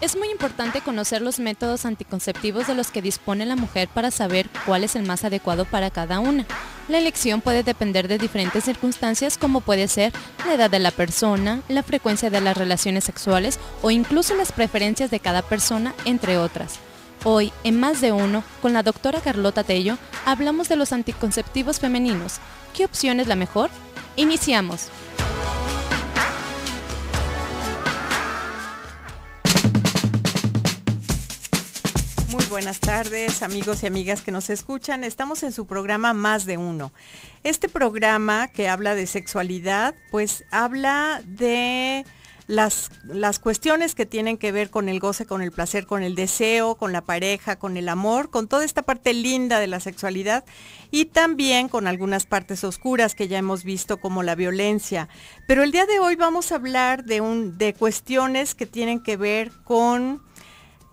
Es muy importante conocer los métodos anticonceptivos de los que dispone la mujer para saber cuál es el más adecuado para cada una. La elección puede depender de diferentes circunstancias como puede ser la edad de la persona, la frecuencia de las relaciones sexuales o incluso las preferencias de cada persona, entre otras. Hoy, en Más de Uno, con la doctora Carlota Tello, hablamos de los anticonceptivos femeninos. ¿Qué opción es la mejor? Iniciamos. Muy buenas tardes, amigos y amigas que nos escuchan. Estamos en su programa Más de Uno. Este programa que habla de sexualidad, pues habla de las cuestiones que tienen que ver con el goce, con el placer, con el deseo, con la pareja, con el amor, con toda esta parte linda de la sexualidad y también con algunas partes oscuras que ya hemos visto como la violencia. Pero el día de hoy vamos a hablar de cuestiones que tienen que ver con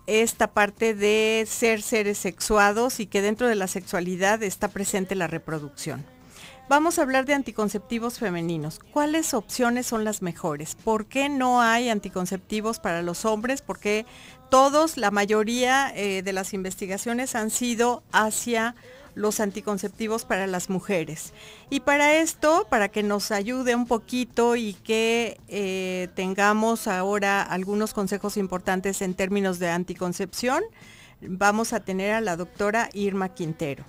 esta parte de ser seres sexuados y que dentro de la sexualidad está presente la reproducción. Vamos a hablar de anticonceptivos femeninos. ¿Cuáles opciones son las mejores? ¿Por qué no hay anticonceptivos para los hombres? Porque la mayoría de las investigaciones han sido hacia los anticonceptivos para las mujeres. Y para esto, para que nos ayude un poquito y que tengamos ahora algunos consejos importantes en términos de anticoncepción, vamos a tener a la doctora Irma Quintero.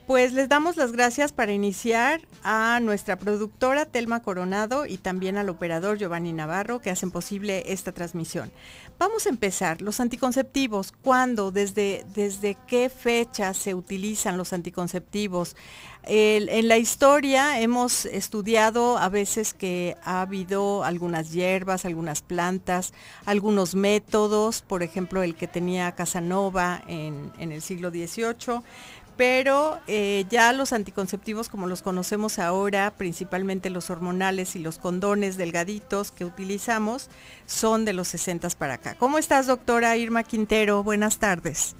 Pues les damos las gracias para iniciar a nuestra productora Telma Coronado y también al operador Giovanni Navarro que hacen posible esta transmisión. Vamos a empezar. Los anticonceptivos, ¿cuándo? ¿Desde qué fecha se utilizan los anticonceptivos? En la historia hemos estudiado a veces que ha habido algunas hierbas, algunas plantas, algunos métodos, por ejemplo el que tenía Casanova en el siglo XVIII, pero ya los anticonceptivos como los conocemos ahora, principalmente los hormonales y los condones delgaditos que utilizamos, son de los 60 para acá. ¿Cómo estás, doctora Irma Quintero? Buenas tardes.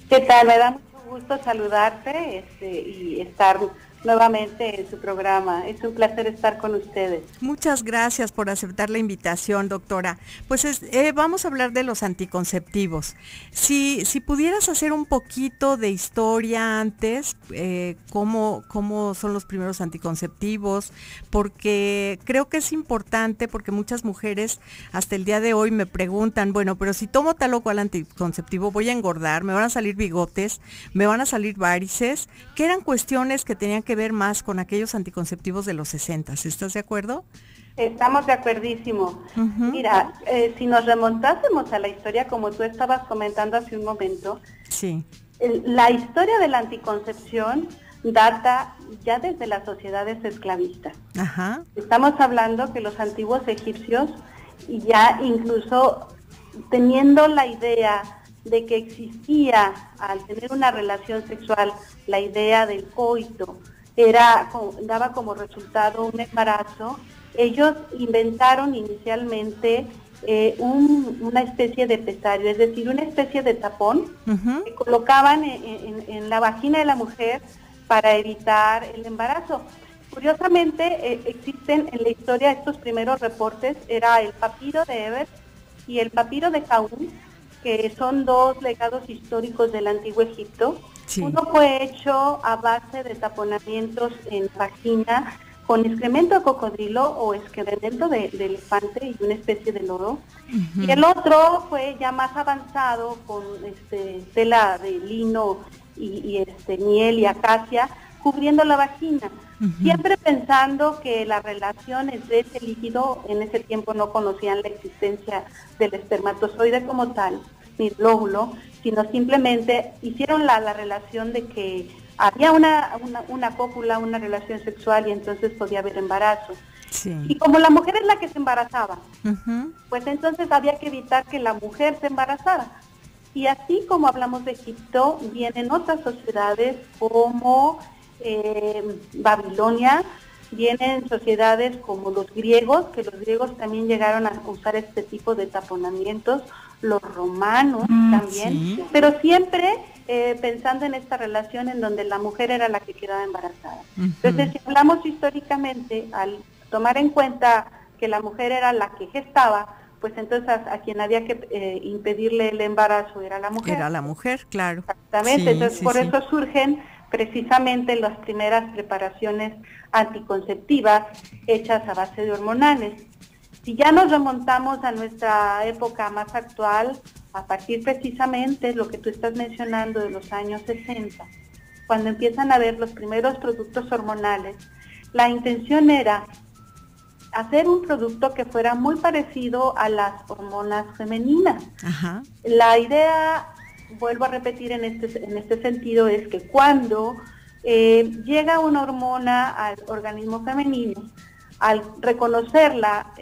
¿Qué tal? Me da mucho gusto saludarte y estar nuevamente en su programa. Es un placer estar con ustedes. Muchas gracias por aceptar la invitación, doctora. Pues vamos a hablar de los anticonceptivos. Si pudieras hacer un poquito de historia antes, cómo son los primeros anticonceptivos, porque creo que es importante, porque muchas mujeres hasta el día de hoy me preguntan, bueno, pero si tomo tal o cual anticonceptivo voy a engordar, me van a salir bigotes, me van a salir varices, que eran cuestiones que tenían que ver más con aquellos anticonceptivos de los 60. ¿Estás de acuerdo? Estamos de acuerdísimo. Mira, si nos remontásemos a la historia, como tú estabas comentando hace un momento, sí, la historia de la anticoncepción data ya desde las sociedades esclavistas. Ajá. Estamos hablando que los antiguos egipcios, ya incluso teniendo la idea de que existía, al tener una relación sexual, la idea del coito, daba como resultado un embarazo, ellos inventaron inicialmente una especie de pesario, es decir, una especie de tapón que colocaban en la vagina de la mujer para evitar el embarazo. Curiosamente, existen en la historia estos primeros reportes, era el papiro de Eber y el papiro de Jaún, que son dos legados históricos del antiguo Egipto. Sí. Uno fue hecho a base de taponamientos en vagina con excremento de cocodrilo o excremento de elefante y una especie de lodo. Y el otro fue ya más avanzado con tela de lino y miel y acacia cubriendo la vagina. Siempre pensando que la relación entre ese líquido, en ese tiempo no conocían la existencia del espermatozoide como tal, ni el óvulo, sino simplemente hicieron la relación de que había una cópula, una relación sexual y entonces podía haber embarazo. Sí. Y como la mujer es la que se embarazaba, pues entonces había que evitar que la mujer se embarazara. Y así como hablamos de Egipto, vienen otras sociedades como Babilonia, vienen sociedades como los griegos, que los griegos también llegaron a usar este tipo de taponamientos, los romanos también, sí. Pero siempre pensando en esta relación en donde la mujer era la que quedaba embarazada. Entonces, si hablamos históricamente, al tomar en cuenta que la mujer era la que gestaba, pues entonces a quien había que impedirle el embarazo era la mujer. Era la mujer, claro. Exactamente, Sí, entonces sí, por sí. eso surgen precisamente las primeras preparaciones anticonceptivas hechas a base de hormonales. Si ya nos remontamos a nuestra época más actual, a partir precisamente lo que tú estás mencionando de los años 60, cuando empiezan a ver los primeros productos hormonales, la intención era hacer un producto que fuera muy parecido a las hormonas femeninas. Ajá. La idea, vuelvo a repetir en este sentido, es que cuando llega una hormona al organismo femenino, al reconocerla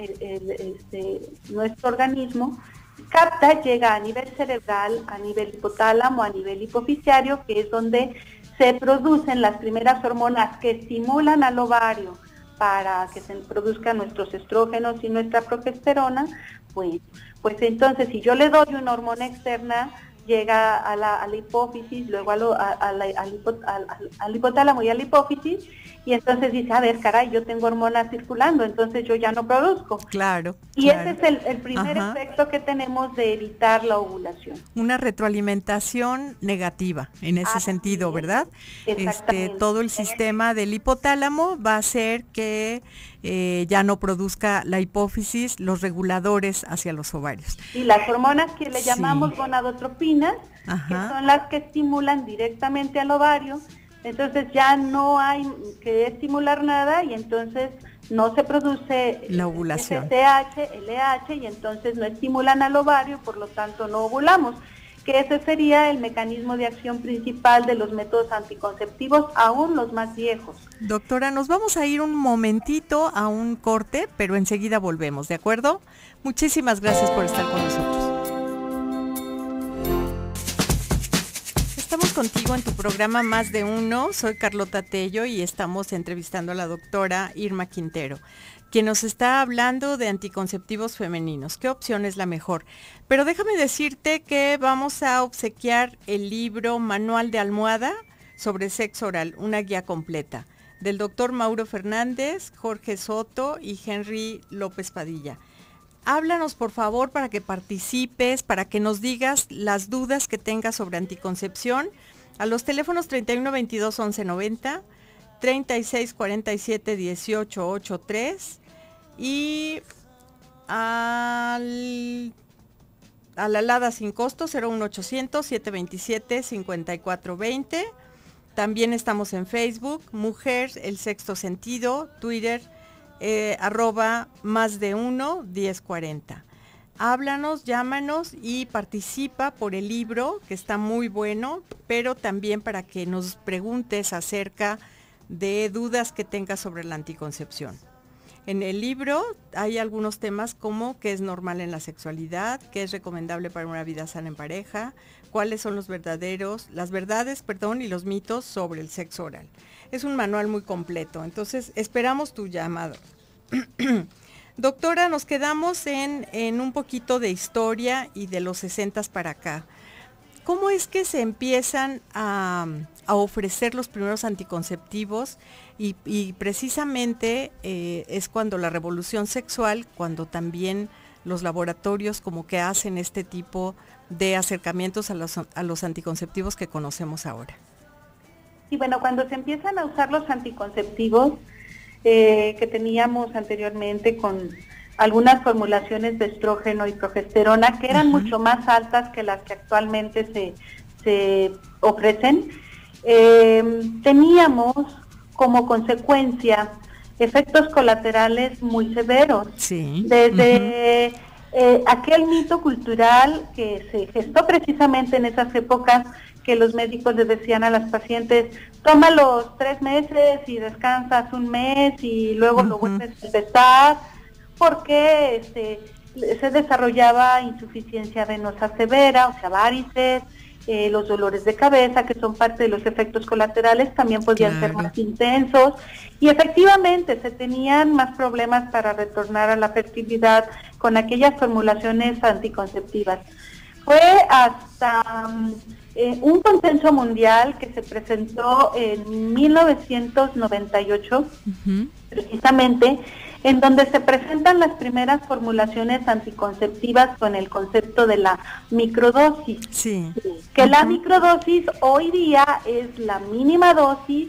nuestro organismo, capta, llega a nivel cerebral, a nivel hipotálamo, a nivel hipofisiario, que es donde se producen las primeras hormonas que estimulan al ovario para que se produzcan nuestros estrógenos y nuestra progesterona. Pues entonces si yo le doy una hormona externa, llega a la hipófisis, luego al hipotálamo y a la hipófisis, y entonces dice, a ver, caray, yo tengo hormonas circulando, entonces yo ya no produzco. Claro. Y claro. ese es el primer efecto que tenemos de evitar la ovulación. Una retroalimentación negativa en ese sentido, ¿verdad? Todo el sistema del hipotálamo va a hacer que ya no produzca la hipófisis, los reguladores hacia los ovarios. Y las hormonas que le llamamos gonadotropinas, que son las que estimulan directamente al ovario, entonces ya no hay que estimular nada y entonces no se produce la ovulación, FSH, LH, y entonces no estimulan al ovario, por lo tanto no ovulamos, que ese sería el mecanismo de acción principal de los métodos anticonceptivos, aún los más viejos. Doctora, nos vamos a ir un momentito a un corte, pero enseguida volvemos, ¿de acuerdo? Muchísimas gracias por estar con nosotros. Estamos contigo en tu programa Más de Uno. Soy Carlota Tello y estamos entrevistando a la doctora Irma Quintero, quien nos está hablando de anticonceptivos femeninos. ¿Qué opción es la mejor? Pero déjame decirte que vamos a obsequiar el libro Manual de Almohada sobre sexo oral, una guía completa, del doctor Mauro Fernández, Jorge Soto y Henry López Padilla. Háblanos, por favor, para que participes, para que nos digas las dudas que tengas sobre anticoncepción a los teléfonos 31 22 11 90, 36 47 18 83 y a la alada sin costo 01800 727 5420. También estamos en Facebook, Mujer, El Sexto Sentido, Twitter, @más-de-1-1040. Háblanos, llámanos y participa por el libro, que está muy bueno, pero también para que nos preguntes acerca de dudas que tengas sobre la anticoncepción. En el libro hay algunos temas como qué es normal en la sexualidad, qué es recomendable para una vida sana en pareja, cuáles son las verdades, y los mitos sobre el sexo oral. Es un manual muy completo, entonces esperamos tu llamado. Doctora, nos quedamos en un poquito de historia y de los 60s para acá. ¿Cómo es que se empiezan a ofrecer los primeros anticonceptivos? Y precisamente es cuando la revolución sexual, cuando también los laboratorios como que hacen este tipo de acercamientos a los anticonceptivos que conocemos ahora. Y bueno, cuando se empiezan a usar los anticonceptivos que teníamos anteriormente con algunas formulaciones de estrógeno y progesterona que eran mucho más altas que las que actualmente se ofrecen, teníamos como consecuencia efectos colaterales muy severos. Sí. Desde aquel mito cultural que se gestó precisamente en esas épocas, que los médicos les decían a las pacientes, toma los 3 meses y descansas 1 mes y luego lo vuelves a empezar, porque se desarrollaba insuficiencia venosa severa, o sea, varices, los dolores de cabeza, que son parte de los efectos colaterales, también podían ser más intensos, y efectivamente se tenían más problemas para retornar a la fertilidad con aquellas formulaciones anticonceptivas. Fue hasta un consenso mundial que se presentó en 1998, precisamente, en donde se presentan las primeras formulaciones anticonceptivas con el concepto de la microdosis. Sí. Que la microdosis hoy día es la mínima dosis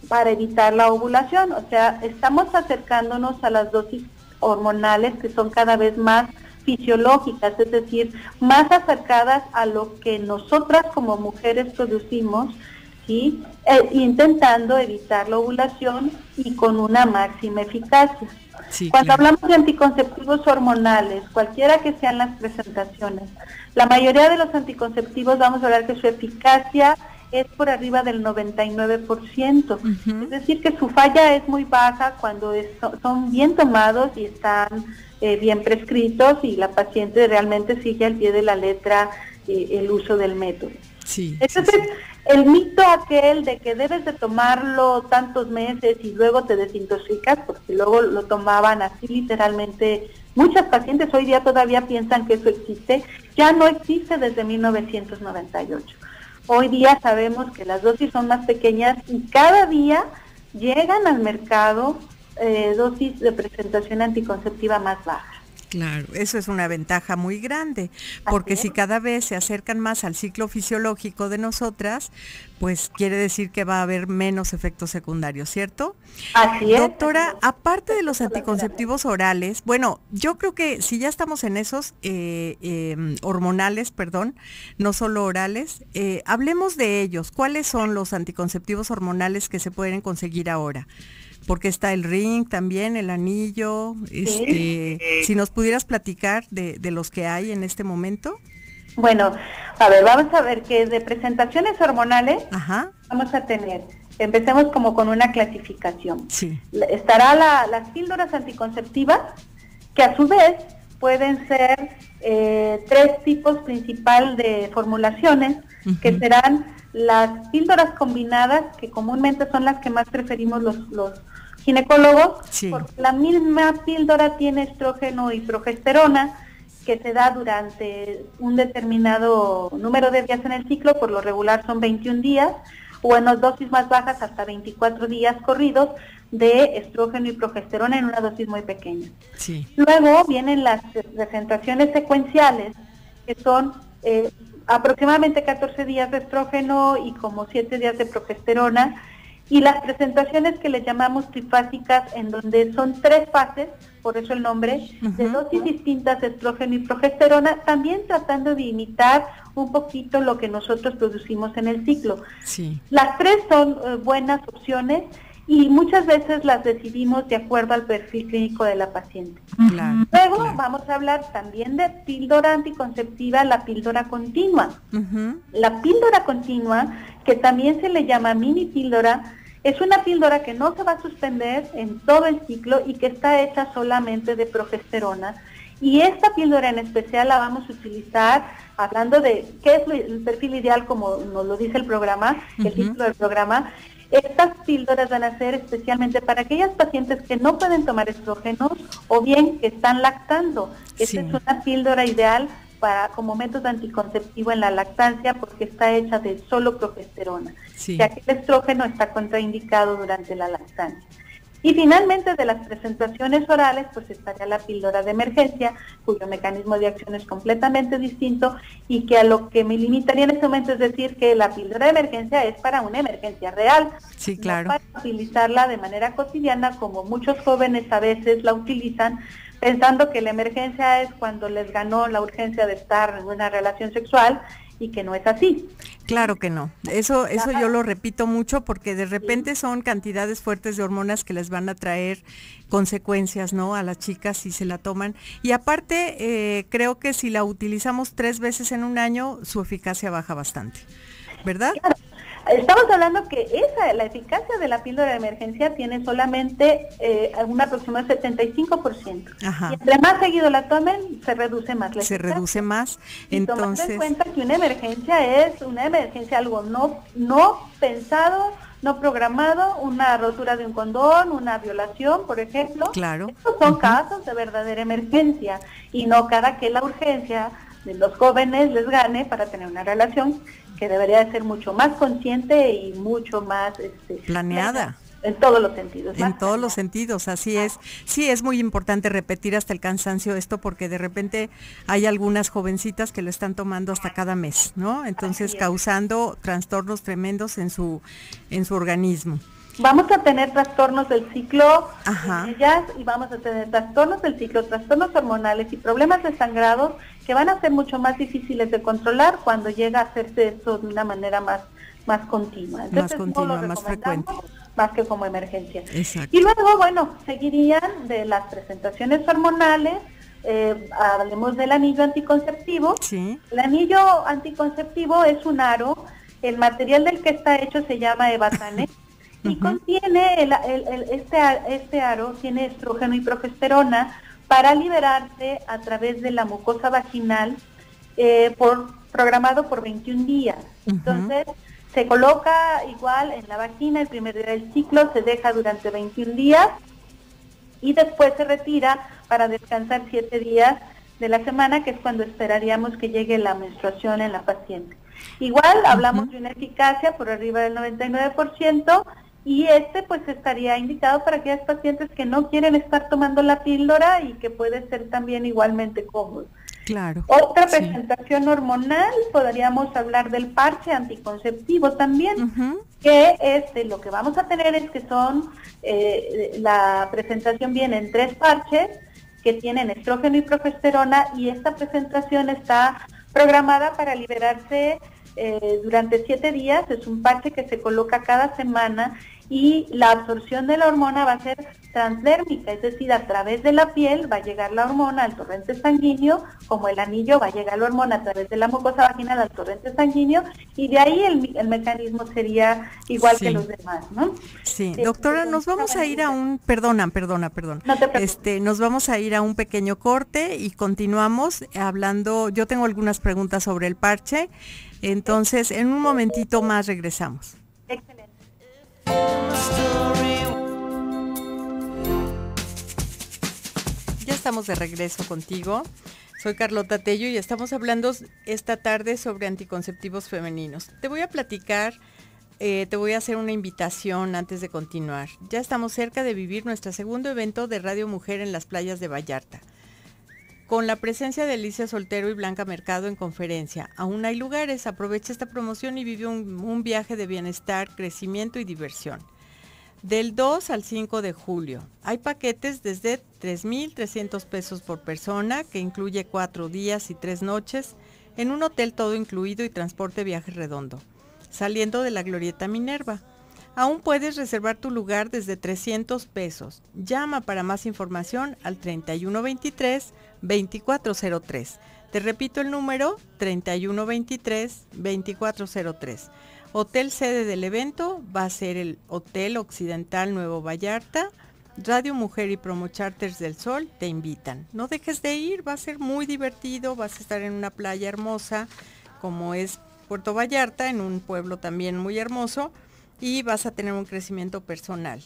para evitar la ovulación. O sea, estamos acercándonos a las dosis hormonales que son cada vez más fisiológicas, es decir, más acercadas a lo que nosotras como mujeres producimos, ¿sí? Intentando evitar la ovulación y con una máxima eficacia. Sí, Cuando claro. hablamos de anticonceptivos hormonales, cualquiera que sean las presentaciones, la mayoría de los anticonceptivos vamos a hablar que su eficacia es por arriba del 99%. Es decir, que su falla es muy baja cuando son bien tomados y están bien prescritos y la paciente realmente sigue al pie de la letra el uso del método. Sí, Entonces, sí, sí. el mito aquel de que debes de tomarlo tantos meses y luego te desintoxicas, porque luego lo tomaban así literalmente, muchas pacientes hoy día todavía piensan que eso existe, ya no existe desde 1998. Hoy día sabemos que las dosis son más pequeñas y cada día llegan al mercado dosis de presentación anticonceptiva más baja. Claro, eso es una ventaja muy grande, porque si cada vez se acercan más al ciclo fisiológico de nosotras, pues quiere decir que va a haber menos efectos secundarios, ¿cierto? Así es. Doctora, aparte de los anticonceptivos orales, bueno, yo creo que si ya estamos en esos hormonales, perdón, no solo orales, hablemos de ellos. ¿Cuáles son los anticonceptivos hormonales que se pueden conseguir ahora? Porque está el ring también, el anillo, si nos pudieras platicar de los que hay en este momento. Bueno, a ver, vamos a ver que de presentaciones hormonales vamos a tener, empecemos como con una clasificación. Sí. Estará las píldoras anticonceptivas, que a su vez pueden ser tres tipos principales de formulaciones, que serán las píldoras combinadas, que comúnmente son las que más preferimos los ginecólogos, porque la misma píldora tiene estrógeno y progesterona, que se da durante un determinado número de días en el ciclo, por lo regular son 21 días, o en las dosis más bajas hasta 24 días corridos de estrógeno y progesterona en una dosis muy pequeña. Sí. Luego vienen las presentaciones secuenciales, que son aproximadamente 14 días de estrógeno y como 7 días de progesterona, y las presentaciones que le llamamos trifásicas, en donde son 3 fases, por eso el nombre, de dosis distintas de estrógeno y progesterona, también tratando de imitar un poquito lo que nosotros producimos en el ciclo. Sí. Las 3 son buenas opciones y muchas veces las decidimos de acuerdo al perfil clínico de la paciente. Claro, Luego vamos a hablar también de píldora anticonceptiva, la píldora continua. La píldora continua, que también se le llama mini píldora, es una píldora que no se va a suspender en todo el ciclo y que está hecha solamente de progesterona. Y esta píldora en especial la vamos a utilizar hablando de qué es el perfil ideal, como nos lo dice el programa, el título del programa. Estas píldoras van a ser especialmente para aquellas pacientes que no pueden tomar estrógenos o bien que están lactando. Esta es una píldora ideal como método anticonceptivo en la lactancia porque está hecha de solo progesterona, ya que el estrógeno está contraindicado durante la lactancia. Y finalmente, de las presentaciones orales, pues estaría la píldora de emergencia, cuyo mecanismo de acción es completamente distinto y que a lo que me limitaría en este momento es decir que la píldora de emergencia es para una emergencia real. Sí, claro. No para utilizarla de manera cotidiana, como muchos jóvenes a veces la utilizan, pensando que la emergencia es cuando les ganó la urgencia de estar en una relación sexual y que no es así. Claro que no. Eso yo lo repito mucho porque de repente son cantidades fuertes de hormonas que les van a traer consecuencias, ¿no? A las chicas si se la toman. Y aparte, creo que si la utilizamos 3 veces en un año, su eficacia baja bastante, ¿verdad? Claro. Estamos hablando que la eficacia de la píldora de emergencia tiene solamente un aproximado 75%. Y entre más seguido la tomen, se reduce más la eficacia. Se reduce más. Entonces, tomando en cuenta que una emergencia es una emergencia, algo no pensado, no programado, una rotura de un condón, una violación, por ejemplo. Claro. Estos son casos de verdadera emergencia y no cada que la urgencia de los jóvenes les gane para tener una relación que debería de ser mucho más consciente y mucho más planeada. En todos los sentidos. En todos los sentidos, así es. Sí, es muy importante repetir hasta el cansancio esto, porque de repente hay algunas jovencitas que lo están tomando hasta cada mes, ¿no? Entonces causando trastornos tremendos en su organismo. Vamos a tener trastornos del ciclo en ellas, y vamos a tener trastornos del ciclo, trastornos hormonales y problemas de sangrados que van a ser mucho más difíciles de controlar cuando llega a hacerse esto de una manera más continua. Entonces, más frecuente. Más que como emergencia. Exacto. Y luego, bueno, seguirían de las presentaciones hormonales, hablemos del anillo anticonceptivo. Sí. El anillo anticonceptivo es un aro, el material del que está hecho se llama Evatane, y contiene, este aro tiene estrógeno y progesterona para liberarse a través de la mucosa vaginal, programado por 21 días. Entonces, se coloca igual en la vagina el primer día del ciclo, se deja durante 21 días y después se retira para descansar 7 días de la semana, que es cuando esperaríamos que llegue la menstruación en la paciente. Igual hablamos de una eficacia por arriba del 99%, y pues estaría indicado para aquellas pacientes que no quieren estar tomando la píldora y que puede ser también igualmente cómodo. Claro. Otra presentación hormonal, podríamos hablar del parche anticonceptivo también, que lo que vamos a tener es que son, la presentación viene en 3 parches que tienen estrógeno y progesterona, y esta presentación está programada para liberarse durante 7 días. Es un parche que se coloca cada semana, y la absorción de la hormona va a ser transdérmica, es decir, a través de la piel va a llegar la hormona al torrente sanguíneo, como el anillo va a llegar la hormona a través de la mucosa vaginal al torrente sanguíneo, y de ahí el mecanismo sería igual que los demás, ¿no? Sí, doctora, nos vamos a ir a un, perdona. No te preocupes. Nos vamos a ir a un pequeño corte y continuamos hablando. Yo tengo algunas preguntas sobre el parche, entonces en un momentito más regresamos. Excelente. Ya estamos de regreso contigo. Soy Carlota Tello y estamos hablando esta tarde sobre anticonceptivos femeninos. Te voy a platicar, te voy a hacer una invitación antes de continuar. Ya estamos cerca de vivir nuestro segundo evento de Radio Mujer en las playas de Vallarta, con la presencia de Alicia Soltero y Blanca Mercado en conferencia. Aún hay lugares, aprovecha esta promoción y vive un viaje de bienestar, crecimiento y diversión. Del 2 al 5 de julio. Hay paquetes desde 3,300 pesos por persona, que incluye 4 días y 3 noches, en un hotel todo incluido y transporte viaje redondo, saliendo de la Glorieta Minerva. Aún puedes reservar tu lugar desde 300 pesos. Llama para más información al 3123-2403. Te repito el número, 3123-2403. Hotel sede del evento va a ser el Hotel Occidental Nuevo Vallarta. Radio Mujer y Promo Charters del Sol te invitan. No dejes de ir, va a ser muy divertido, vas a estar en una playa hermosa como es Puerto Vallarta, en un pueblo también muy hermoso, y vas a tener un crecimiento personal.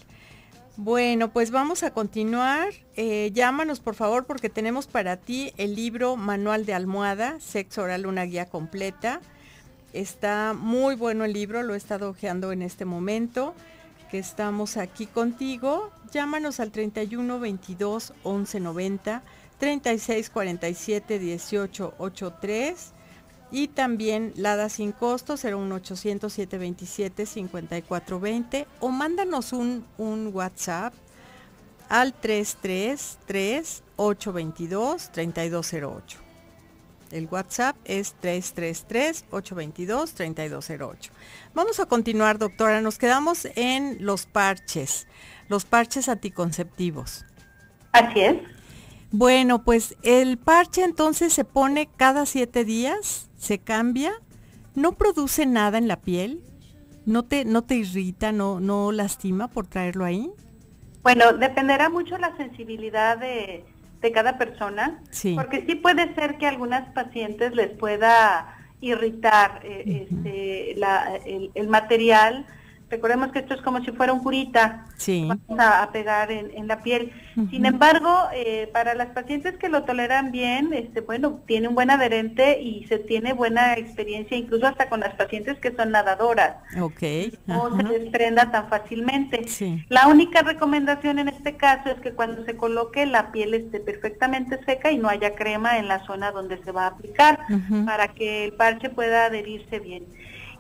Bueno, pues vamos a continuar. Llámanos por favor, porque tenemos para ti el libro Manual de Almohada, Sexo Oral, una guía completa. Está muy bueno el libro, lo he estado hojeando en este momento que estamos aquí contigo. Llámanos al 31 22 11 90, 36 47 18 83, y también Lada sin costo 01800 727 5420, o mándanos un WhatsApp al 333 822 3208. El WhatsApp es 333-822-3208. Vamos a continuar, doctora. Nos quedamos en los parches anticonceptivos. Así es. Bueno, pues el parche entonces se pone cada 7 días, se cambia, no produce nada en la piel, no te irrita, no lastima por traerlo ahí. Bueno, dependerá mucho la sensibilidad de cada persona, sí, porque sí puede ser que a algunas pacientes les pueda irritar el material, Recordemos que esto es como si fuera un curita, Sí. vamos a pegar en la piel. Sin embargo, para las pacientes que lo toleran bien, bueno, tiene un buen adherente y se tiene buena experiencia, incluso hasta con las pacientes que son nadadoras. Ok. No se desprenda tan fácilmente. Sí. La única recomendación en este caso es que cuando se coloque la piel esté perfectamente seca y no haya crema en la zona donde se va a aplicar, para que el parche pueda adherirse bien.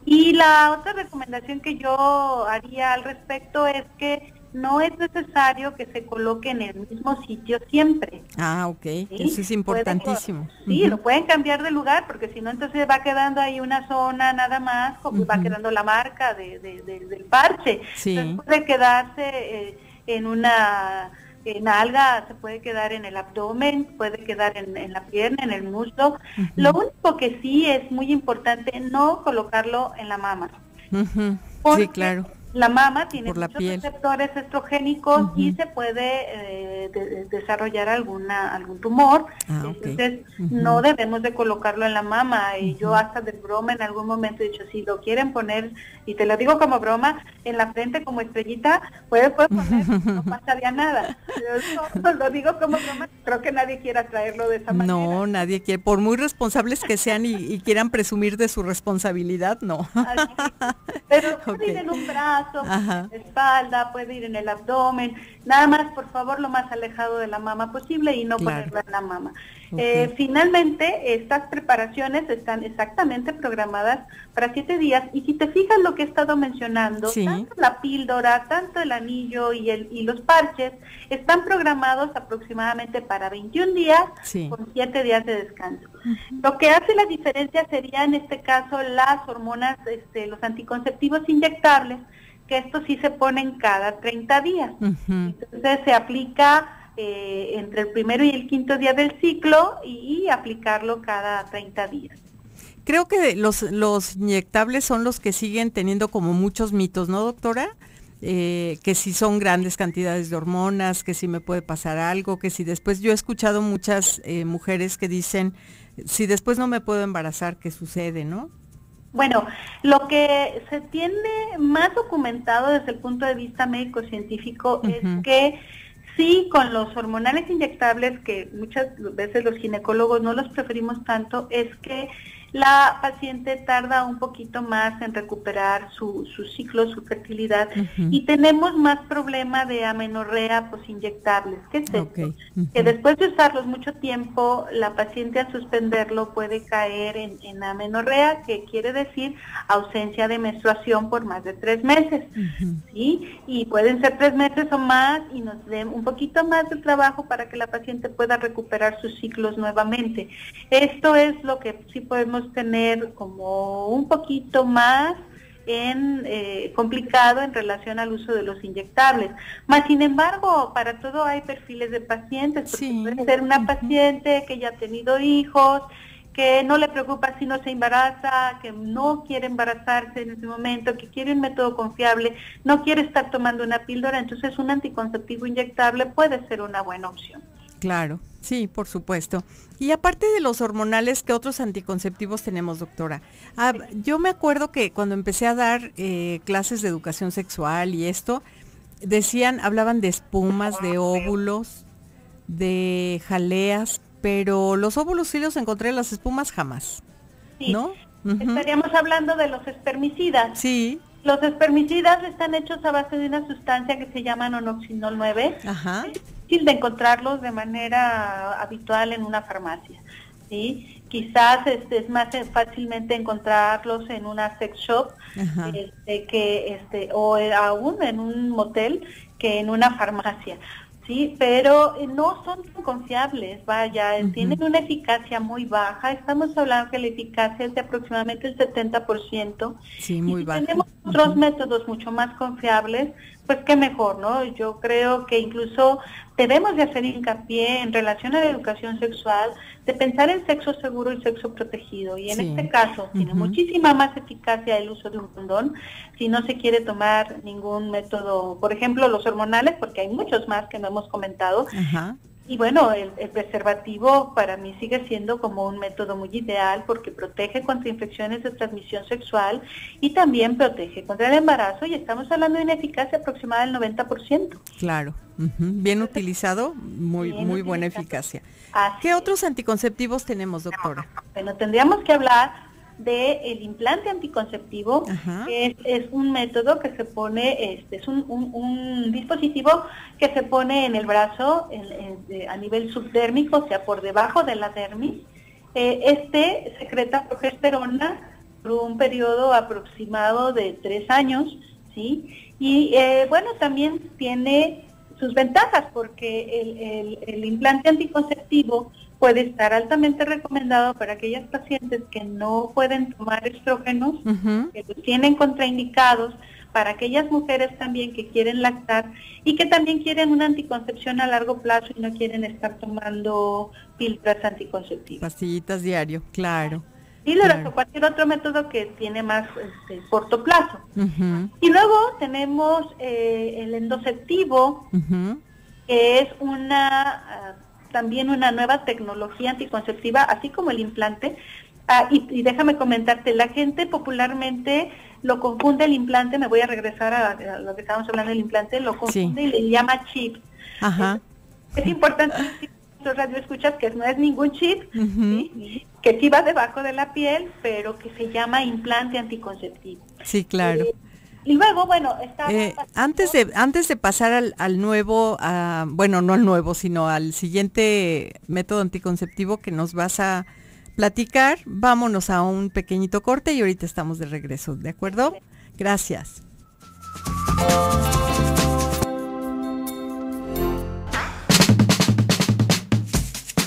Y la otra recomendación que yo haría al respecto es que no es necesario que se coloque en el mismo sitio siempre. Ah, ok. ¿Sí? Eso es importantísimo. Sí, lo pueden cambiar de lugar, porque si no, entonces va quedando ahí una zona nada más, como va quedando la marca del parche. Sí. Entonces puede quedarse en una nalga, se puede quedar en el abdomen, puede quedar en la pierna, en el muslo. Lo único que sí es muy importante, no colocarlo en la mama. Sí, claro. La mama tiene Por la muchos piel. receptores estrogénicos y se puede desarrollar algún tumor. Ah, ok. Entonces no debemos de colocarlo en la mama. Y yo hasta de broma en algún momento he dicho, si lo quieren poner, y te lo digo como broma, en la frente como estrellita, puedes poner, no pasaría nada. Yo lo digo como broma, creo que nadie quiera traerlo de esa manera. No, nadie quiere, por muy responsables que sean y quieran presumir de su responsabilidad, no. Así, pero puede Ok. ir en un brazo, Ajá. en la espalda, puede ir en el abdomen, nada más, por favor, lo más alejado de la mama posible y no Claro. ponerlo en la mama. Ok. Finalmente, estas preparaciones están exactamente programadas para 7 días y si te fijas lo que he estado mencionando, Sí. tanto la píldora, tanto el anillo y los parches están programados aproximadamente para 21 días Sí. con 7 días de descanso. Lo que hace la diferencia sería en este caso las hormonas, los anticonceptivos inyectables, que estos sí se ponen cada 30 días. Entonces se aplica entre el primero y el quinto día del ciclo y aplicarlo cada 30 días. Creo que los inyectables son los que siguen teniendo como muchos mitos, ¿no, doctora? Que si son grandes cantidades de hormonas, que si me puede pasar algo, que si después, yo he escuchado muchas mujeres que dicen, si después no me puedo embarazar, ¿qué sucede, no? Bueno, lo que se tiene más documentado desde el punto de vista médico-científico es que sí, con los hormonales inyectables, que muchas veces los ginecólogos no los preferimos tanto, es que la paciente tarda un poquito más en recuperar su ciclo, su fertilidad, y tenemos más problema de amenorrea posinyectables. ¿Qué es esto? Okay. Que después de usarlos mucho tiempo, la paciente al suspenderlo puede caer en amenorrea, que quiere decir ausencia de menstruación por más de 3 meses. ¿Sí? Y pueden ser 3 meses o más y nos den un poquito más de trabajo para que la paciente pueda recuperar sus ciclos nuevamente. Esto es lo que sí podemos tener como un poquito más complicado en relación al uso de los inyectables. Más sin embargo, para todo hay perfiles de pacientes, porque Sí. puede ser una paciente que ya ha tenido hijos, que no le preocupa si no se embaraza, que no quiere embarazarse en ese momento, que quiere un método confiable, no quiere estar tomando una píldora, entonces un anticonceptivo inyectable puede ser una buena opción. Claro, sí, por supuesto. Y aparte de los hormonales, ¿qué otros anticonceptivos tenemos, doctora? Yo me acuerdo que cuando empecé a dar clases de educación sexual y esto, hablaban de espumas, de óvulos, de jaleas, pero los óvulos sí los encontré, las espumas jamás, Sí. ¿no? Estaríamos hablando de los espermicidas. Sí. Los espermicidas están hechos a base de una sustancia que se llama nonoxinol 9. Ajá. Es difícil de encontrarlos de manera habitual en una farmacia, ¿sí? Quizás es más fácilmente encontrarlos en una sex shop, o aún en un motel que en una farmacia. Sí, pero no son tan confiables, vaya, tienen una eficacia muy baja, estamos hablando que la eficacia es de aproximadamente el 70%. Sí, muy baja. Tenemos otros métodos mucho más confiables, pues qué mejor, ¿no? Yo creo que incluso debemos de hacer hincapié en relación a la educación sexual, de pensar en sexo seguro y sexo protegido. Y en este caso tiene muchísima más eficacia el uso de un condón si no se quiere tomar ningún método, por ejemplo, los hormonales, porque hay muchos más que no hemos comentado. Y bueno, el preservativo para mí sigue siendo como un método muy ideal porque protege contra infecciones de transmisión sexual y también protege contra el embarazo, y estamos hablando de una eficacia aproximada del 90%. Claro, bien utilizado, muy buena eficacia. ¿Qué Así otros anticonceptivos tenemos, doctora? Bueno, tendríamos que hablar del implante anticonceptivo, Ajá. que es un método que se pone, es un dispositivo que se pone en el brazo a nivel subdérmico, o sea, por debajo de la dermis. Este secreta progesterona por un periodo aproximado de 3 años, ¿sí? Y bueno, también tiene sus ventajas porque el implante anticonceptivo puede estar altamente recomendado para aquellas pacientes que no pueden tomar estrógenos, que los tienen contraindicados, para aquellas mujeres también que quieren lactar y que también quieren una anticoncepción a largo plazo y no quieren estar tomando píldoras anticonceptivas. Pastillitas diario, claro. Píldoras claro. o cualquier otro método que tiene más corto plazo. Y luego tenemos el endoceptivo, que es también una nueva tecnología anticonceptiva, así como el implante. Y déjame comentarte, la gente popularmente lo confunde el implante, me voy a regresar a lo que estábamos hablando del implante, lo confunde y le llama chip. Ajá. Es importante decir a los radioescuchas que no es ningún chip, ¿sí? Que sí va debajo de la piel, pero que se llama implante anticonceptivo. Sí, claro. Y luego, bueno, está... antes de pasar al nuevo, bueno, no al nuevo, sino al siguiente método anticonceptivo que nos vas a platicar, vámonos a un pequeñito corte y ahorita estamos de regreso, ¿de acuerdo? Gracias.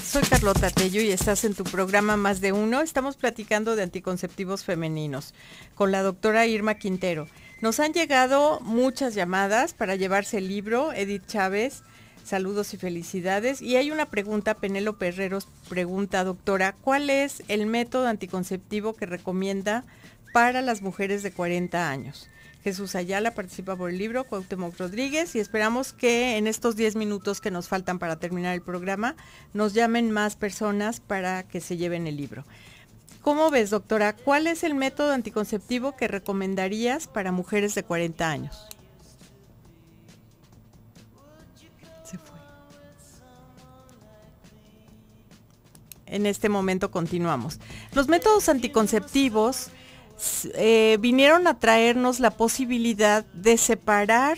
Soy Carlota Tello y estás en tu programa Más de Uno. Estamos platicando de anticonceptivos femeninos con la doctora Irma Quintero. Nos han llegado muchas llamadas para llevarse el libro. Edith Chávez, saludos y felicidades. Y hay una pregunta, Penélope Herreros pregunta, doctora, ¿cuál es el método anticonceptivo que recomienda para las mujeres de 40 años? Jesús Ayala participa por el libro, Cuauhtémoc Rodríguez, y esperamos que en estos 10 minutos que nos faltan para terminar el programa, nos llamen más personas para que se lleven el libro. ¿Cómo ves, doctora? ¿Cuál es el método anticonceptivo que recomendarías para mujeres de 40 años? Se fue. En este momento continuamos. Los métodos anticonceptivos vinieron a traernos la posibilidad de separar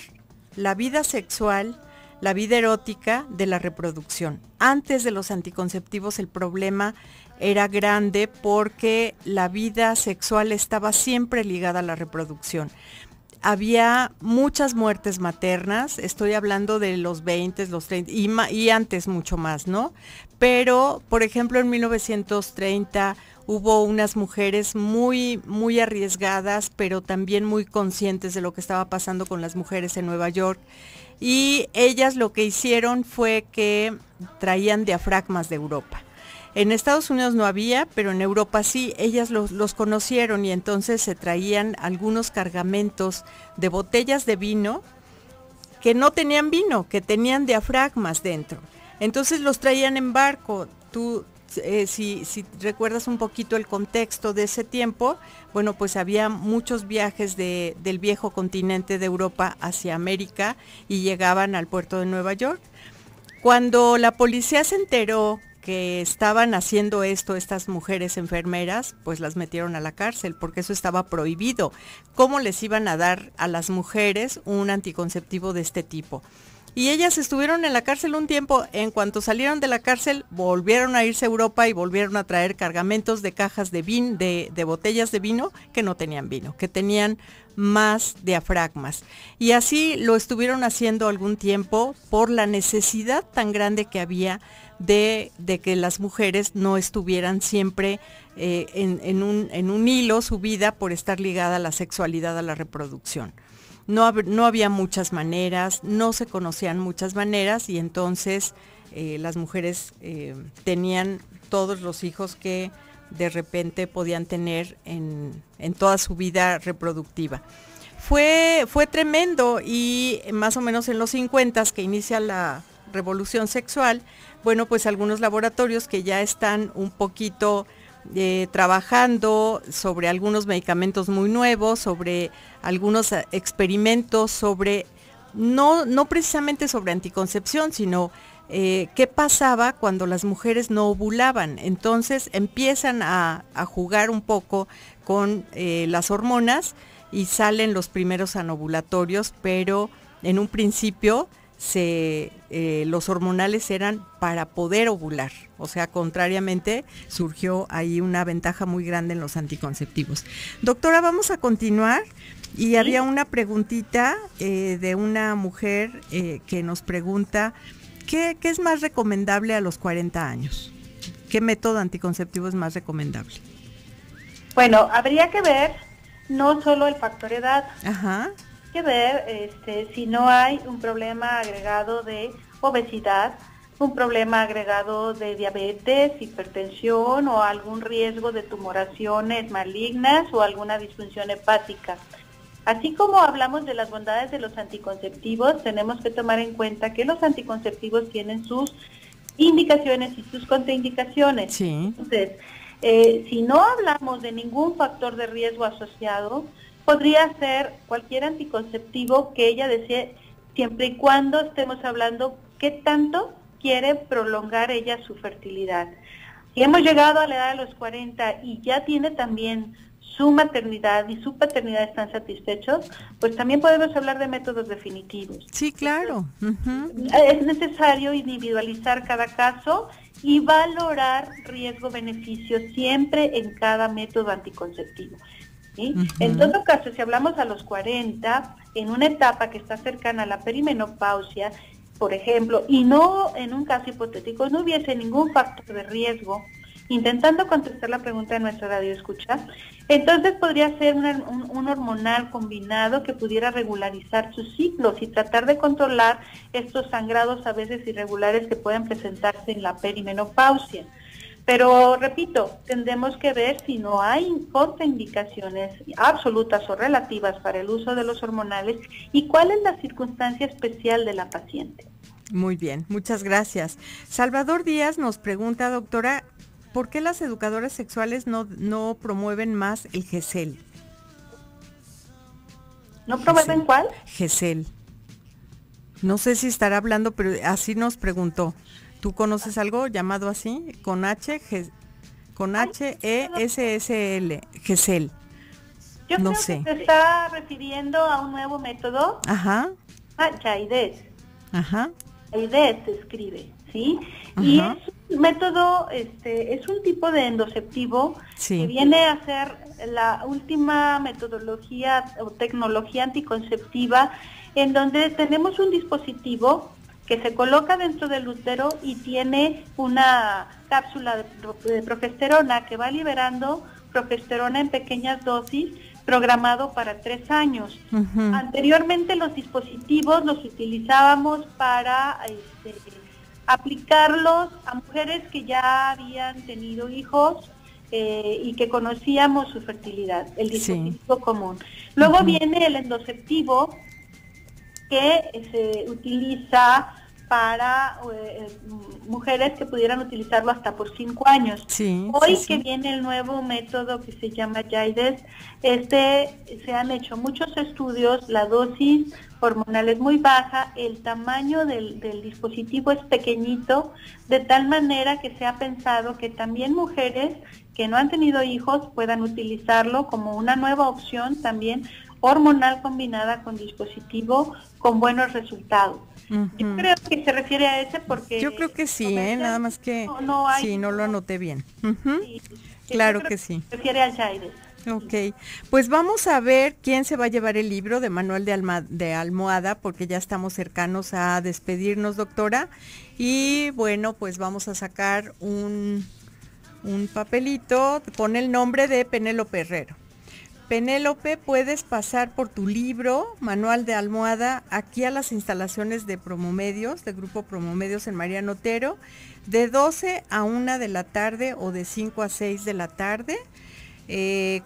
la vida sexual, la vida erótica de la reproducción. Antes de los anticonceptivos el problema era grande porque la vida sexual estaba siempre ligada a la reproducción. Había muchas muertes maternas, estoy hablando de los 20, los 30 y antes mucho más, ¿no? Pero, por ejemplo, en 1930 hubo unas mujeres muy arriesgadas, pero también muy conscientes de lo que estaba pasando con las mujeres en Nueva York. Y ellas lo que hicieron fue que traían diafragmas de Europa. En Estados Unidos no había, pero en Europa sí, ellas los conocieron y entonces se traían algunos cargamentos de botellas de vino que no tenían vino, que tenían diafragmas dentro. Entonces los traían en barco. Tú, si recuerdas un poquito el contexto de ese tiempo, bueno, pues había muchos viajes del viejo continente de Europa hacia América y llegaban al puerto de Nueva York. Cuando la policía se enteró que estaban haciendo esto estas mujeres enfermeras, pues las metieron a la cárcel porque eso estaba prohibido. ¿Cómo les iban a dar a las mujeres un anticonceptivo de este tipo? Y ellas estuvieron en la cárcel un tiempo. En cuanto salieron de la cárcel, volvieron a irse a Europa y volvieron a traer cargamentos de cajas de botellas de vino que no tenían vino, que tenían más diafragmas. Y así lo estuvieron haciendo algún tiempo por la necesidad tan grande que había de que las mujeres no estuvieran siempre en un hilo su vida por estar ligada a la sexualidad, a la reproducción. No había muchas maneras, no se conocían muchas maneras y entonces las mujeres tenían todos los hijos que de repente podían tener en toda su vida reproductiva. Fue tremendo y más o menos en los 50 que inicia la revolución sexual, bueno, pues algunos laboratorios que ya están un poquito trabajando sobre algunos medicamentos muy nuevos, sobre algunos experimentos, sobre, no precisamente sobre anticoncepción, sino qué pasaba cuando las mujeres no ovulaban. Entonces empiezan a jugar un poco con las hormonas y salen los primeros anovulatorios, pero en un principio los hormonales eran para poder ovular, o sea, contrariamente surgió ahí una ventaja muy grande en los anticonceptivos. Doctora, vamos a continuar y ¿sí? Había una preguntita de una mujer que nos pregunta, ¿qué es más recomendable a los 40 años? ¿Qué método anticonceptivo es más recomendable? Bueno, habría que ver no solo el factor edad. Ajá. Que ver si no hay un problema agregado de obesidad, un problema agregado de diabetes, hipertensión o algún riesgo de tumoraciones malignas o alguna disfunción hepática. Así como hablamos de las bondades de los anticonceptivos, tenemos que tomar en cuenta que los anticonceptivos tienen sus indicaciones y sus contraindicaciones. Sí. Entonces, si no hablamos de ningún factor de riesgo asociado, podría ser cualquier anticonceptivo que ella desee, siempre y cuando estemos hablando qué tanto quiere prolongar ella su fertilidad. Si hemos llegado a la edad de los 40 y ya tiene también su maternidad y su paternidad están satisfechos, pues también podemos hablar de métodos definitivos. Sí, claro. Es necesario individualizar cada caso y valorar riesgo-beneficio siempre en cada método anticonceptivo. ¿Sí? En todo caso, si hablamos a los 40, en una etapa que está cercana a la perimenopausia, por ejemplo, y no en un caso hipotético, no hubiese ningún factor de riesgo, intentando contestar la pregunta de nuestra radioescucha, entonces podría ser un hormonal combinado que pudiera regularizar sus ciclos y tratar de controlar estos sangrados a veces irregulares que pueden presentarse en la perimenopausia. Pero, repito, tendremos que ver si no hay contraindicaciones absolutas o relativas para el uso de los hormonales y cuál es la circunstancia especial de la paciente. Muy bien, muchas gracias. Salvador Díaz nos pregunta, doctora, ¿por qué las educadoras sexuales no promueven más el GESEL? ¿No promueven cuál? GESEL. No sé si estará hablando, pero así nos preguntó. ¿Tú conoces algo llamado así? Con H-E-S-S-L, GESEL. Yo no creo sé. que se está refiriendo a un nuevo método. Ajá. JAIDES. Ajá. JAIDES se escribe, ¿sí? Ajá. Y es un método, es un tipo de endoceptivo sí. que viene a ser la última metodología o tecnología anticonceptiva en donde tenemos un dispositivo que se coloca dentro del útero y tiene una cápsula de progesterona que va liberando progesterona en pequeñas dosis, programado para 3 años. Anteriormente los dispositivos los utilizábamos para aplicarlos a mujeres que ya habían tenido hijos y que conocíamos su fertilidad, el dispositivo común. Luego viene el endoceptivo, que se utiliza para mujeres que pudieran utilizarlo hasta por 5 años. Hoy que viene el nuevo método que se llama JAIDES, se han hecho muchos estudios, la dosis hormonal es muy baja, el tamaño del dispositivo es pequeñito, de tal manera que se ha pensado que también mujeres que no han tenido hijos puedan utilizarlo como una nueva opción también hormonal combinada con dispositivo con buenos resultados. Yo creo que se refiere a ese porque... Yo creo que sí, nada más que no lo anoté bien. Sí, claro que sí. Se refiere al JAIDES. Ok, pues vamos a ver quién se va a llevar el libro de Manual de Almohada, porque ya estamos cercanos a despedirnos, doctora. Y bueno, pues vamos a sacar un papelito con el nombre de Penélope Herrero. Penélope, puedes pasar por tu libro, Manual de Almohada, aquí a las instalaciones de Promomedios, de Grupo Promomedios en Mariano Otero, de 12 a 1 de la tarde o de 5 a 6 de la tarde.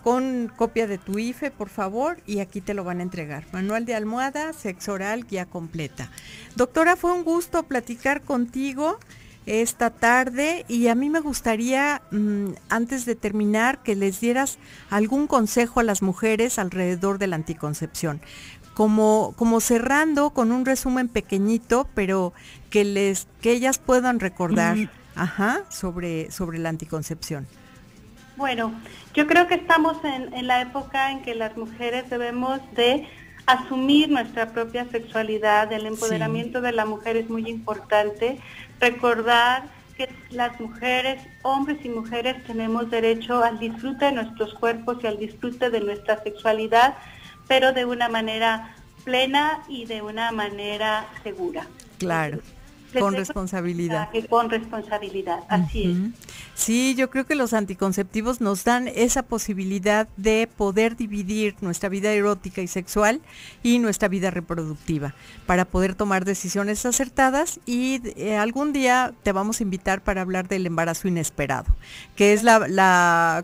con copia de tu IFE, por favor, y aquí te lo van a entregar. Manual de almohada, sexo oral, guía completa. Doctora, fue un gusto platicar contigo esta tarde y a mí me gustaría, antes de terminar, que les dieras algún consejo a las mujeres alrededor de la anticoncepción. Como cerrando con un resumen pequeñito, pero que ellas puedan recordar sobre la anticoncepción. Bueno, yo creo que estamos en la época en que las mujeres debemos de asumir nuestra propia sexualidad. El empoderamiento de la mujer es muy importante. Recordar que las mujeres, hombres y mujeres, tenemos derecho al disfrute de nuestros cuerpos y al disfrute de nuestra sexualidad, pero de una manera plena y de una manera segura. Claro. Con responsabilidad. Con responsabilidad, así es. Sí, yo creo que los anticonceptivos nos dan esa posibilidad de poder dividir nuestra vida erótica y sexual y nuestra vida reproductiva para poder tomar decisiones acertadas y algún día te vamos a invitar para hablar del embarazo inesperado, que es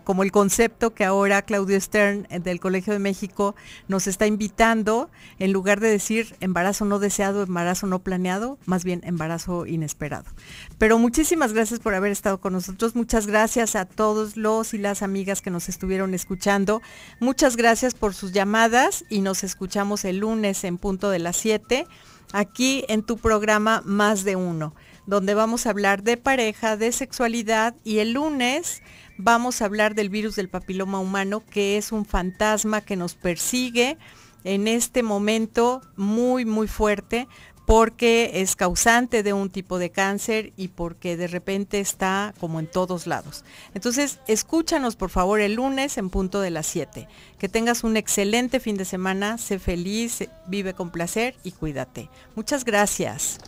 como el concepto que ahora Claudio Stern del Colegio de México nos está invitando, en lugar de decir embarazo no deseado, embarazo no planeado, más bien embarazo inesperado. Pero muchísimas gracias por haber estado con nosotros, muchas gracias a todos los y las amigas que nos estuvieron escuchando, muchas gracias por sus llamadas y nos escuchamos el lunes en punto de las 7, aquí en tu programa Más de Uno, donde vamos a hablar de pareja, de sexualidad y el lunes vamos a hablar del virus del papiloma humano, que es un fantasma que nos persigue en este momento muy, muy fuerte, porque es causante de un tipo de cáncer y porque de repente está como en todos lados. Entonces, escúchanos por favor el lunes en punto de las 7. Que tengas un excelente fin de semana, sé feliz, vive con placer y cuídate. Muchas gracias.